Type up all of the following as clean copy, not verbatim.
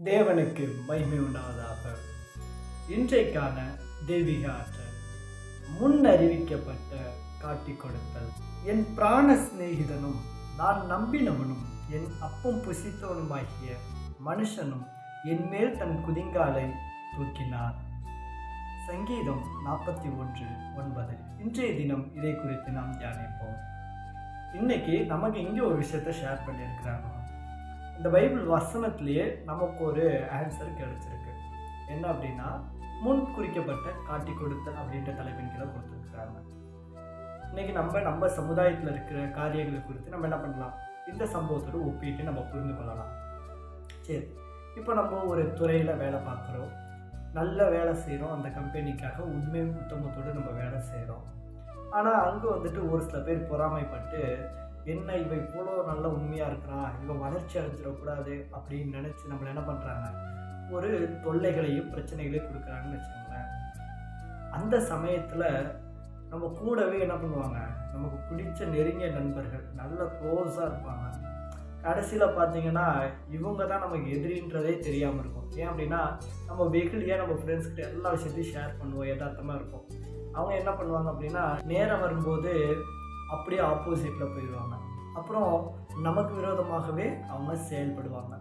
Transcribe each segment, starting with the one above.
தேவனுக்கு மகிமை உண்டாவதாக. இன்றைக்கான தெய்வீக ஆற்றல் முன் அறிவிக்கப்பட்ட காட்டிக் கொடுத்தல். என் பிராண சிநேகிதனும் நான் நம்பினவனும் என் அப்பம் புசித்தவனுமாகிய மனுஷனும் என் மேல் தன் குதிங்காலை தூக்கினார். சங்கீதம் 41:9. இன்றைய தினம் இதை குறித்து நாம் தியானிப்போம். இன்னைக்கு நமக்கு இங்கே ஒரு விஷயத்தை ஷேர் பண்ணியிருக்கிறாங்க. இந்த பைபிள் வசனத்திலேயே நமக்கு ஒரு ஆன்சர் கிடைச்சிருக்கு. என்ன அப்படின்னா, முன் குறிக்கப்பட்ட காட்டி கொடுத்தல் அப்படின்ற தலைப்பின் கீழே கொடுத்துருக்குறாங்க. இன்னைக்கு நம்ம சமுதாயத்தில் இருக்கிற காரியங்களை குறித்து நம்ம என்ன பண்ணலாம், இந்த சம்பவத்தோடு ஒப்பிட்டு நம்ம புரிந்து கொள்ளலாம். சரி, இப்போ நம்ம ஒரு துறையில் வேலை பார்க்குறோம், நல்ல வேலை செய்கிறோம், அந்த கம்பெனிக்காக உண்மை உத்தமத்தோடு நம்ம வேலை செய்கிறோம். ஆனால் அங்கே வந்துட்டு ஒரு சில பேர் பொறாமைப்பட்டு, என்ன இவன் இவ்வளோ நல்ல உண்மையாக இருக்கிறான், இவன் வளர்ச்சி அடைஞ்சிடக்கூடாது அப்படின்னு நினச்சி நம்மளை என்ன பண்ணுறாங்க, ஒரு தொல்லைகளையும் பிரச்சனைகளையும் கொடுக்குறாங்கன்னு வச்சுக்கோங்களேன். அந்த சமயத்தில் நம்ம கூடவே என்ன பண்ணுவாங்க, நமக்கு பிடிச்ச நெருங்கிய நண்பர்கள் நல்ல க்ளோஸாக இருப்பாங்க. கடைசியில் பார்த்தீங்கன்னா இவங்க தான் நமக்கு எதிரின்றதே தெரியாமல் இருக்கும். ஏன் அப்படின்னா, நம்ம வெகுளியாக நம்ம ஃப்ரெண்ட்ஸ்கிட்ட எல்லா விஷயத்தையும் ஷேர் பண்ணுவோம், யதார்த்தமாக இருக்கும். அவங்க என்ன பண்ணுவாங்க அப்படின்னா, நேரம் வரும்போது அப்படியே ஆப்போசிட்டில் போயிடுவாங்க. அப்புறம் நமக்கு விரோதமாகவே அவங்க செயல்படுவாங்க.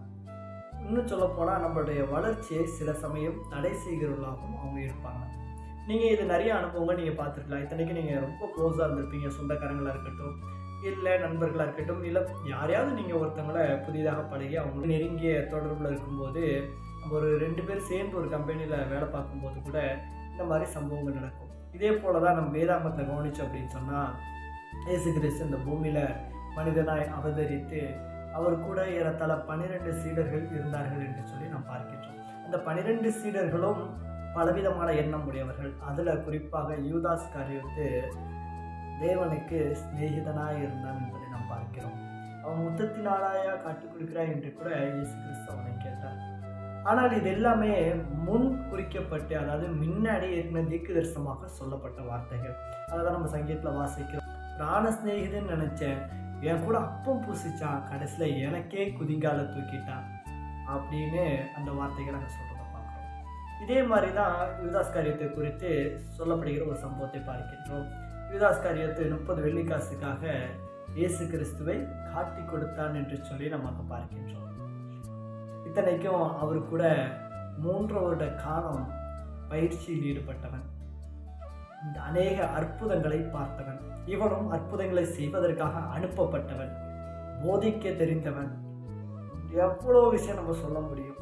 இன்னும் சொல்லப்போனால் நம்மளுடைய வளர்ச்சியை சில சமயம் தடை செய்கிறவர்களாகவும் அவங்க இருப்பாங்க. நீங்கள் இது நிறைய அனுபவங்கள் நீங்கள் பார்த்துருக்கலாம். இத்தனைக்கு நீங்கள் ரொம்ப க்ளோஸாக இருந்திருப்பீங்க, சொந்தக்காரங்களாக இருக்கட்டும், இல்லை நண்பர்களாக இருக்கட்டும், இல்லை யாரையாவது நீங்கள் ஒருத்தவங்களை புதிதாக பழகி அவங்க நெருங்கிய தொடர்பில் இருக்கும்போது, நம்ம ஒரு 2 பேர் சேர்ந்து ஒரு கம்பெனியில் வேலை பார்க்கும்போது கூட இந்த மாதிரி சம்பவங்கள் நடக்கும். இதே போல் தான் நம்ம வேதாகமத்தை கவனித்தோம் அப்படின்னு சொன்னால், இயேசு கிறிஸ்து இந்த பூமியில் மனிதனாய் அவதரித்து அவர் கூட ஏறத்தாழ 12 சீடர்கள் இருந்தார்கள் என்று சொல்லி நாம் பார்க்கின்றோம். அந்த 12 சீடர்களும் பலவிதமான எண்ணம் உடையவர்கள். அதில் குறிப்பாக யூதாஸ் காரியத்து தேவனுக்கு சிநேகிதனாய் இருந்தான் என்பதை நாம் பார்க்கிறோம். அவன் முத்தத்தினாலாயா காட்டிக் கொடுக்கிறாய் என்று கூட இயேசு கிறிஸ்து அவனை கேட்டார். ஆனால் இது எல்லாமே முன் குறிக்கப்பட்டு, அதாவது முன்னாடி ஏற்கனவே தீர்க்க தரிசனமாக சொல்லப்பட்ட வார்த்தைகள். அதை தான் நம்ம சங்கீதத்தில் வாசிக்கிறோம். பிராண சிநேகிதன் நினைச்சேன், என் கூட அப்பம் பூசிச்சான், கடைசியில் எனக்கே குதிங்கால தூக்கிட்டான் அப்படின்னு அந்த வார்த்தைகளை நாங்கள் சொல்கிறத பார்க்குறோம். இதே மாதிரி தான் யூதாஸ் காரியத்தை குறித்து சொல்லப்படுகிற ஒரு சம்பவத்தை பார்க்கின்றோம். யூதாஸ் காரியத்தை 30 வெள்ளிக்காசுக்காக இயேசு கிறிஸ்துவை காட்டி கொடுத்தான் என்று சொல்லி நம்ம பார்க்கின்றோம். இத்தனைக்கும் அவர் கூட 3 வருட காலம் பயிற்சியில் ஈடுபட்டவன், இந்த அநேக அற்புதங்களை பார்த்தவன். இவனும் அற்புதங்களை செய்வதற்காக அனுப்பப்பட்டவன், போதிக்க தெரிந்தவன். எவ்வளோ விஷயம் நம்ம சொல்ல முடியும்.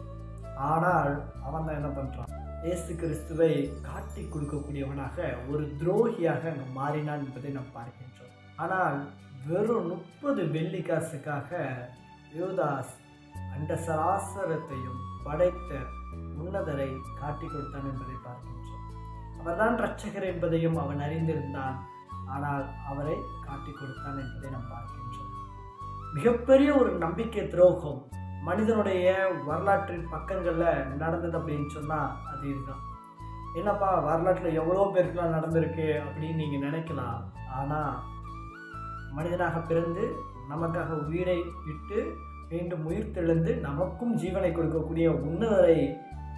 ஆனால் அவன் தான் என்ன பண்ணுறான், இயேசு கிறிஸ்துவை காட்டி கொடுக்கக்கூடியவனாக ஒரு துரோகியாக அங்கே மாறினான் என்பதை நாம் பார்க்கின்றோம். ஆனால் வெறும் 30 வெள்ளிக்காசுக்காக யூதாஸ் அந்த சராசரத்தையும் படைத்த உன்னதரை காட்டி கொடுத்தான் என்பதை பார்க்கின்றோம். அவர்தான் இரட்சகர் என்பதையும் அவன் அறிந்திருந்தான். ஆனால் அவரை காட்டி கொடுத்தான் என்பதை நாம் பார்க்கின்றோம். மிகப்பெரிய ஒரு நம்பிக்கை துரோகம் மனிதனுடைய வரலாற்றின் பக்கங்களில் நடந்தது அப்படின்னு சொன்னால் அது இதுதான். என்னப்பா, வரலாற்றில் எவ்வளோ பேருக்குலாம் நடந்திருக்கு அப்படின்னு நீங்கள் நினைக்கலாம். ஆனால் மனிதனாக பிறந்து நமக்காக உயிரை விட்டு மீண்டும் உயிர் தெழுந்து நமக்கும் ஜீவனை கொடுக்கக்கூடிய உன்னதரை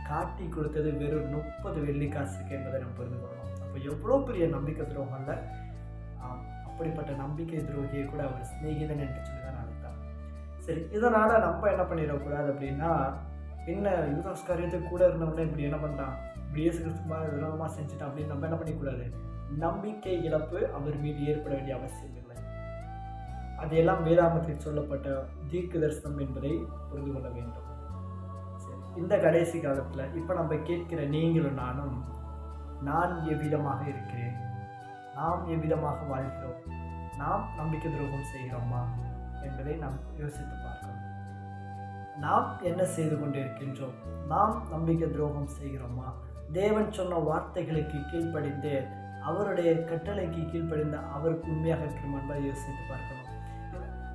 காட்டி கொடுத்தது வெறும் 30 வெள்ளிக்காசுக்கு என்பதை நம்ம புரிந்து கொள்ளணும். அப்போ எவ்வளோ பெரிய நம்பிக்கை துரோகம் இல்லை. அப்படிப்பட்ட நம்பிக்கை துரோகியை கூட அவர் சிநேகிதன் என்று சொல்லி தான் நினைத்தார். சரி, இதனால் நம்ம என்ன பண்ணிடக்கூடாது அப்படின்னா, என்ன யூதாஸ் காரியத்துக்கு கூட இருந்தவங்க இப்படி என்ன பண்ணிட்டான், இப்படி இயேசு கிறிஸ்துவாக விரோதமாக செஞ்சுட்டான் அப்படின்னு நம்ம என்ன பண்ணிக்கூடாது. நம்பிக்கை இழப்பு அவர் மீது ஏற்பட வேண்டிய அவசியம் இல்லை. அதையெல்லாம் வேதாகமத்தில் சொல்லப்பட்ட தீர்க்க தரிசனம் என்பதை புரிந்து கொள்ள வேண்டும். இந்த கடைசி காலத்தில் இப்போ நம்ம கேட்கிற நீங்களும் நானும், நான் எவ்விதமாக இருக்கிறேன், நாம் எவ்விதமாக வாழ்கிறோம், நாம் நம்பிக்கை துரோகம் செய்கிறோமா என்பதை நாம் யோசித்து பார்க்கணும். நாம் என்ன செய்து கொண்டிருக்கின்றோம், நாம் நம்பிக்கை துரோகம் செய்கிறோமா, தேவன் சொன்ன வார்த்தைகளுக்கு கீழ்ப்படிந்து அவருடைய கட்டளைக்கு கீழ்ப்படிந்து அவருக்கு உண்மையாக இருக்கிறோம் என்பதை யோசித்து பார்க்கணும்.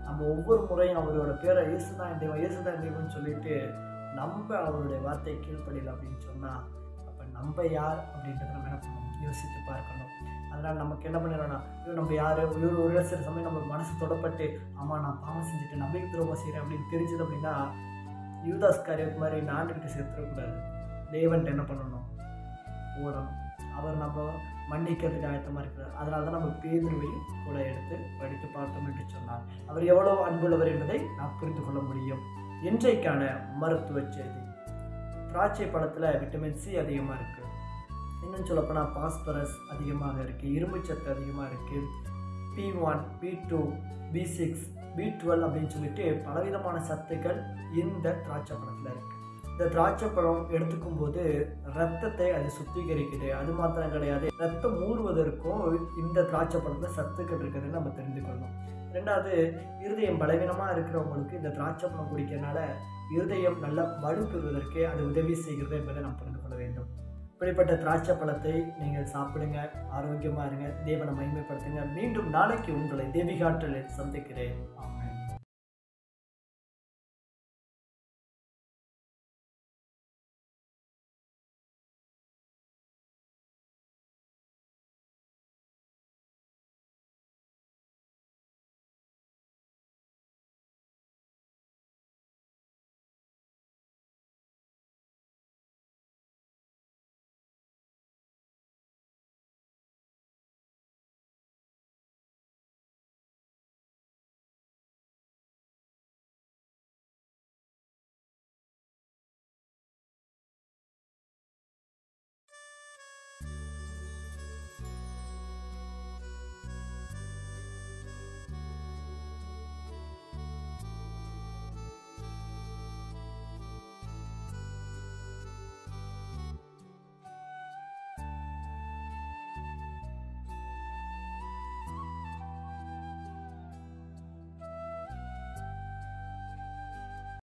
நம்ம ஒவ்வொரு முறையும் அவரோட பேரை இயேசுதான் தெய்வம், இயேசுதான் தெய்வம்னு சொல்லிட்டு நம்ம அவருடைய வார்த்தை கீழ்ப்படியல அப்படின்னு சொன்னால், அப்போ நம்ம யார் அப்படின்றத நம்ம என்ன பண்ணணும், யோசித்து பார்க்கணும். அதனால் நமக்கு என்ன பண்ணிடணும்னா, நம்ம யார், ஒரு சில சமயம் நம்ம மனசு தொடப்பட்டு, ஆமாம் நான் பாவம் செஞ்சுட்டு நம்பிக்கை துரோகம் செய்கிறேன் அப்படின்னு தெரிஞ்சது அப்படின்னா, யூதாஸ்காரியத் மாதிரி நாண்டுக்கிட்டு சேர்த்துடக்கூடாது. தேவன்ட்டு என்ன பண்ணணும்? ஓடணும். அவர் நம்ம மன்னிக்கிறதுக்கு ஆயத்தமாக இருக்கிறார். அதனால தான் நம்ம பேதுருவை கூட எடுத்து படித்து பார்த்தோம் என்று சொன்னார். அவர் எவ்வளோ அன்புள்ளவர் என்பதை நாம் புரிந்து கொள்ள முடியும். இன்றைக்கான மருத்துவ செய்தி. திராட்சை பழத்தில் விட்டமின் சி அதிகமாக இருக்குது. இன்னும் சொல்லப்போனால் பாஸ்பரஸ் அதிகமாக இருக்குது, இரும்புச்சத்து அதிகமாக இருக்குது, P1, P2, B6, B12 அப்படின்னு சொல்லிட்டு பலவிதமான சத்துக்கள் இந்த திராட்சை பழத்தில் இருக்குது. இந்த திராட்சை பழம் எடுத்துக்கும் போது ரத்தத்தை அது சுத்திகரிக்குது. அது மாத்திரம் கிடையாது, ரத்தம் ஊறுவதற்கும் இந்த திராட்சை பழத்தில் சத்துக்கள் இருக்குதுன்னு நம்ம தெரிந்து கொள்ளணும். ரெண்டாவது, இருதயம் பலவீனமாக இருக்கிறவங்களுக்கு இந்த திராட்சை பழம் குடிக்கிறதுனால இருதயம் நல்லா வலுப்பெறுவதற்கு அது உதவி செய்கிறது என்பதை நாம் புரிந்து கொள்ள வேண்டும். இப்படிப்பட்ட திராட்சை பழத்தை நீங்கள் சாப்பிடுங்க, ஆரோக்கியமாக இருங்க, தேவனை மகிமைப்படுத்துங்க. மீண்டும் நாளைக்கு உங்களை தெய்வீக ஆற்றலில் சந்திக்கிறேன். ஆமென்.